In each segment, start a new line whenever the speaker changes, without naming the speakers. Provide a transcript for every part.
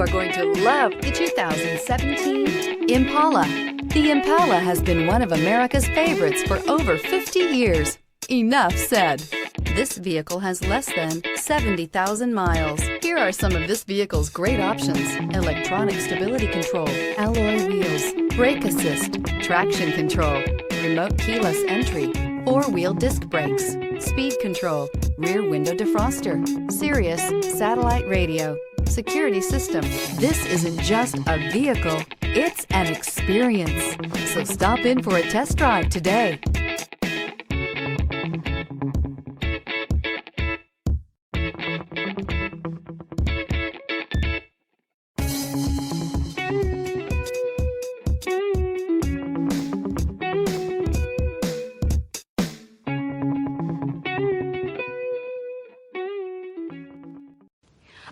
are going to love the 2017 Impala. The Impala has been one of America's favorites for over 50 years. Enough said. This vehicle has less than 70,000 miles. Here are some of this vehicle's great options: electronic stability control, alloy wheels, brake assist, traction control, remote keyless entry, four-wheel disc brakes, speed control, rear window defroster, Sirius Satellite Radio, security system. This isn't just a vehicle, it's an experience. So stop in for a test drive today.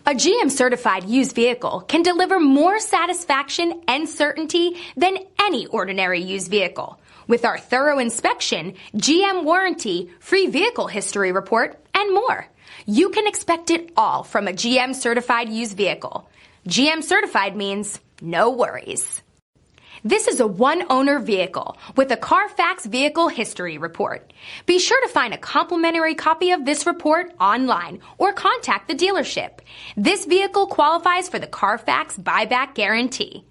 A GM-certified used vehicle can deliver more satisfaction and certainty than any ordinary used vehicle. With our thorough inspection, GM warranty, free vehicle history report, and more. You can expect it all from a GM-certified used vehicle. GM-certified means no worries. This is a one-owner vehicle with a Carfax Vehicle History Report. Be sure to find a complimentary copy of this report online or contact the dealership. This vehicle qualifies for the Carfax Buyback Guarantee.